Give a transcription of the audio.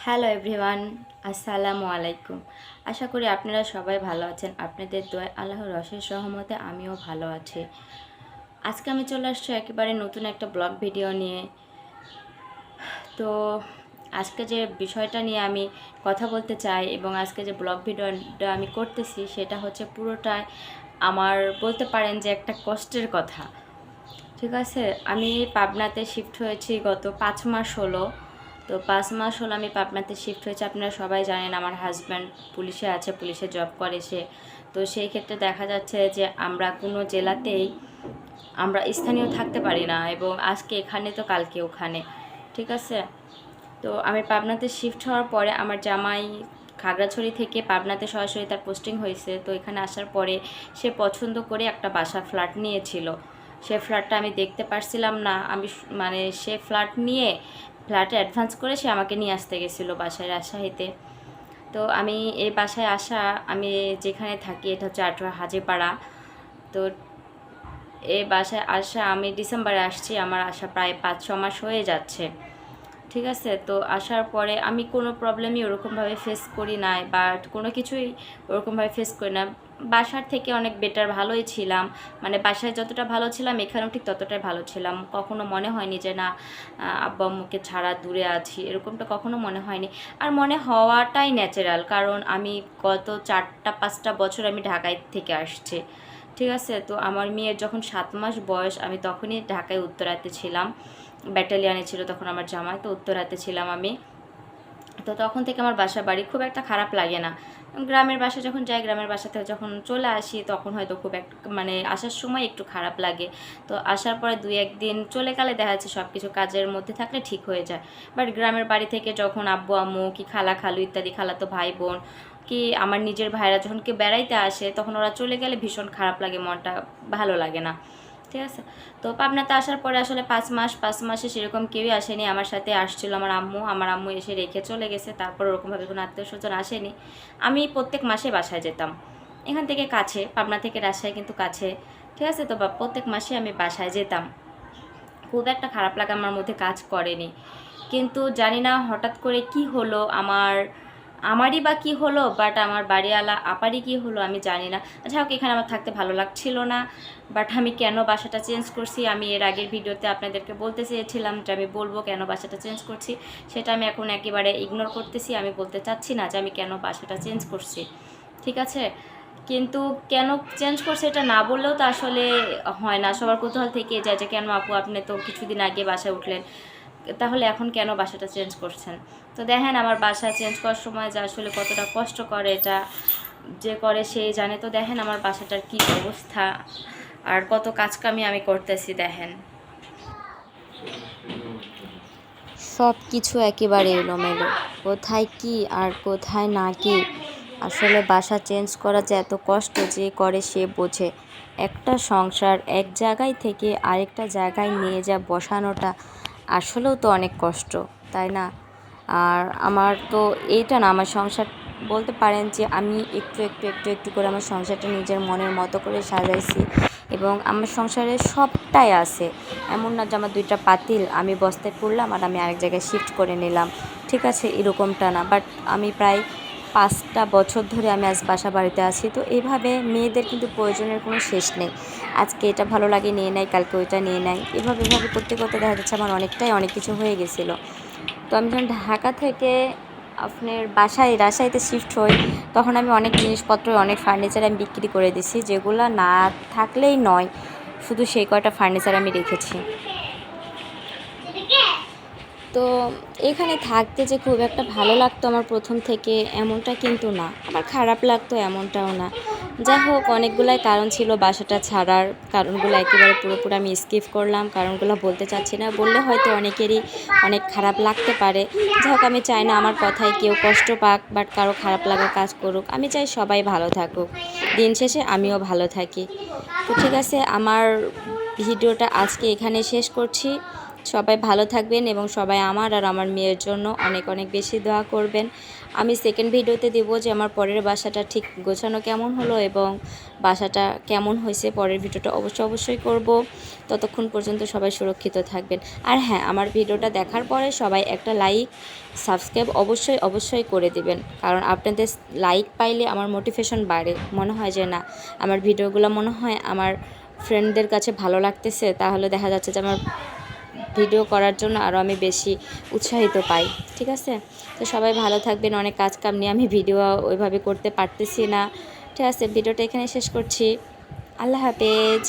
Hello everyone, আসসালামু আলাইকুম। আশা করি আপনারা সবাই ভালো আছেন। আপনাদের দোয়ায় আল্লাহর অশেষ রহমতে আমিও ভালো আছি। আজকে আমি চলে আসছি একেবারে নতুন একটা ব্লগ ভিডিও নিয়ে। তো আজকে যে বিষয়টা নিয়ে আমি কথা বলতে চাই এবং আজকে যে ব্লগ ভিডিওটা আমি করতেছি সেটা হচ্ছে পুরোটাই আমার বলতে পারেন যে একটা কষ্টের কথা। ঠিক আছে, আমি পাবনাতে শিফট হয়েছি গত 5 মাস হলো। তো 5 মাস হলো আমি পাবনাতে শিফট হয়েছে। আপনারা সবাই জানেন আমার হাজব্যান্ড পুলিশে আছে, পুলিশে জব করে সে। তো সেই ক্ষেত্রে দেখা যাচ্ছে যে আমরা কোনো জেলাতেই আমরা স্থানীয় থাকতে পারি না, এবং আজকে এখানে তো কালকে ওখানে। ঠিক আছে, তো আমি পাবনাতে শিফট হওয়ার পরে আমার জামাই খাগড়াছড়ি থেকে পাবনাতে সরাসরি তার পোস্টিং হয়েছে। তো এখানে আসার পরে সে পছন্দ করে একটা বাসা ফ্ল্যাট নিয়েছিল। সে ফ্ল্যাটটা আমি দেখতে পারছিলাম না। আমি মানে সে ফ্ল্যাট নিয়ে ফ্ল্যাটে অ্যাডভান্স করে সে আমাকে নিয়ে আসতে গেছিলো বাসায় রাজশাহীতে। তো আমি এই বাসায় আসা, আমি যেখানে থাকি এটা হচ্ছে আটোয়া হাজিপাড়া। তো এই বাসায় আসা আমি ডিসেম্বরে আসছি, আমার আসা প্রায় 5-6 মাস হয়ে যাচ্ছে। ঠিক আছে, তো আসার পরে আমি কোনো প্রবলেমই ওরকমভাবে ফেস করি নাই, বা কোনো কিছুই ওরকমভাবে ফেস করি না। বাসার থেকে অনেক বেটার ভালোই ছিলাম। মানে বাসায় যতটা ভালো ছিলাম এখানেও ঠিক ততটাই ভালো ছিলাম। কখনো মনে হয়নি যে না আব্বা আম্মুকে ছাড়া দূরে আছি, এরকমটা কখনো মনে হয়নি। আর মনে হওয়াটাই ন্যাচারাল, কারণ আমি গত 4-5টা বছর আমি ঢাকায় থেকে আসছি। ঠিক আছে, তো আমার মেয়ের যখন 7 মাস বয়স আমি তখনই ঢাকায় উত্তরাতে ছিলাম। ব্যাটালিয়ানে ছিল তখন আমার জামাই, তো উত্তরাতে ছিলাম আমি। তো তখন থেকে আমার বাসা বাড়ি খুব একটা খারাপ লাগে না। গ্রামের বাসা যখন যাই, গ্রামের বাসা থেকে যখন চলে আসি তখন হয়তো খুব একটা মানে আসার সময় একটু খারাপ লাগে। তো আসার পরে 2-1 দিন চলে গেলে দেখা যাচ্ছে সব কিছু কাজের মধ্যে থাকলে ঠিক হয়ে যায়। বাট গ্রামের বাড়ি থেকে যখন আব্বু আম্মু কি খালা খালু ইত্যাদি খালাতো ভাই বোন কি আমার নিজের ভাইরা যখন কেউ বেড়াইতে আসে তখন ওরা চলে গেলে ভীষণ খারাপ লাগে, মনটা ভালো লাগে না। ঠিক আছে, তো পাবনাতে আসার পরে আসলে 5 মাসে সেরকম কেউই আসেনি আমার সাথে। আসছিল আমার আম্মু এসে রেখে চলে গেছে। তারপর ওরকমভাবে কোনো আত্মীয় স্বজন আসেনি। আমি প্রত্যেক মাসে বাসায় যেতাম। এখান থেকে কাছে, পাবনা থেকে রাজশাহী কিন্তু কাছে। ঠিক আছে, তো প্রত্যেক মাসে আমি বাসায় যেতাম। খুব একটা খারাপ লাগা আমার মধ্যে কাজ করেনি। কিন্তু জানি না হঠাৎ করে কি হলো, আমারই বা কী হলো, বাট আমার বাড়িওয়ালা আপারই কী হলো আমি জানি না। যাই হোক, এখানে আমার থাকতে ভালো লাগছিল না। বাট আমি কেন বাসাটা চেঞ্জ করছি আমি এর আগের ভিডিওতে আপনাদেরকে বলতে চেয়েছিলাম যে আমি বলবো কেন বাসাটা চেঞ্জ করছি। সেটা আমি এখন একেবারে ইগনোর করতেছি। আমি বলতে চাচ্ছি না যে আমি কেন বাসাটা চেঞ্জ করছি। ঠিক আছে, কিন্তু কেন চেঞ্জ করছে এটা না বললেও তো আসলে হয় না। সবার কৌতূহল থেকে যায় যে কেন আপু আপনি তো কিছুদিন আগে বাসায় উঠলেন, তাহলে এখন কেন বাসাটা চেঞ্জ করছেন। তো দেখেন আমার বাসা চেঞ্জ করার সময় যে আসলে কতটা কষ্ট করে, এটা যে করে সেই জানে। তো দেখেন আমার বাসাটার কি অবস্থা আর কত কাজকামি আমি করতেছি দেখেন। সব কিছু একেবারে এলোমেলো, কোথায় কি আর কোথায় না কি। আসলে বাসা চেঞ্জ করা যে এত কষ্ট, যে করে সে বোঝে। একটা সংসার এক জায়গায় থেকে আরেকটা জায়গায় নিয়ে যা বসানোটা আসলেও তো অনেক কষ্ট, তাই না? আর আমার তো এইটা না, আমার সংসার বলতে পারেন যে আমি একটু একটু একটু একটু করে আমার সংসারটা নিজের মনের মতো করে সাজাইছি, এবং আমার সংসারে সবটাই আছে। এমন না যে আমার 2টা পাতিল আমি বস্তায় পড়লাম আর আমি আরেক জায়গায় শিফট করে নিলাম। ঠিক আছে, এরকমটা না। বাট আমি প্রায় 5টা বছর ধরে আমি আজ বাসা বাড়িতে আছি। তো এইভাবে মেয়েদের কিন্তু প্রয়োজনের কোনো শেষ নেই। আজকে এটা ভালো লাগে নিয়ে নেয়, কালকে ওইটা নিয়ে নেয়, এভাবে এভাবে করতে করতে দেখা যাচ্ছে আমার অনেক কিছু হয়ে গেছিলো। তো আমি যখন ঢাকা থেকে আপনার বাসায় রাজশাহীতে শিফট হই তখন আমি অনেক জিনিসপত্র, অনেক ফার্নিচার আমি বিক্রি করে দিছি, যেগুলো না থাকলেই নয়, শুধু সেই কয়টা ফার্নিচার আমি রেখেছি। তো এখানে থাকতে যে খুব একটা ভালো লাগতো আমার প্রথম থেকে এমনটা কিন্তু না, আমার খারাপ লাগতো এমনটাও না। যাই হোক, অনেকগুলাই কারণ ছিল বাসাটা ছাড়ার। কারণগুলো একেবারে পুরোপুরি আমি স্কিপ করলাম, কারণগুলো বলতে চাচ্ছি না, বললে হয়তো অনেকেরই অনেক খারাপ লাগতে পারে। যাই হোক, আমি চাই না আমার কথায় কেউ কষ্ট পাক, বাট কারো খারাপ লাগা কাজ করুক। আমি চাই সবাই ভালো থাকুক, দিন শেষে আমিও ভালো থাকি। তো ঠিক আছে, আমার ভিডিওটা আজকে এখানে শেষ করছি। সবাই ভালো থাকবেন এবং সবাই আমার আর আমার মেয়ের জন্য অনেক অনেক বেশি দোয়া করবেন। আমি সেকেন্ড ভিডিওতে দেব যে আমার পরের বাসাটা ঠিক গোছানো কেমন হলো এবং বাসাটা কেমন হয়েছে, পরের ভিডিওটা অবশ্যই করব। ততক্ষণ পর্যন্ত সবাই সুরক্ষিত থাকবেন। আর হ্যাঁ, আমার ভিডিওটা দেখার পরে সবাই একটা লাইক সাবস্ক্রাইব অবশ্যই করে দিবেন, কারণ আপনাদের লাইক পাইলে আমার মোটিভেশন বাড়ে। মনে হয় যে না, আমার ভিডিওগুলো মনে হয় আমার ফ্রেন্ডদের কাছে ভালো লাগতেছে, তাহলে দেখা যাচ্ছে যে আমার ভিডিও করার জন্য আরও আমি বেশি উৎসাহিত পাই। ঠিক আছে, তো সবাই ভালো থাকবেন। অনেক কাজ কাম নিয়ে আমি ভিডিও ওইভাবে করতে পারতেছি না। ঠিক আছে, ভিডিওটা এখানে শেষ করছি। আল্লাহ হাফেজ।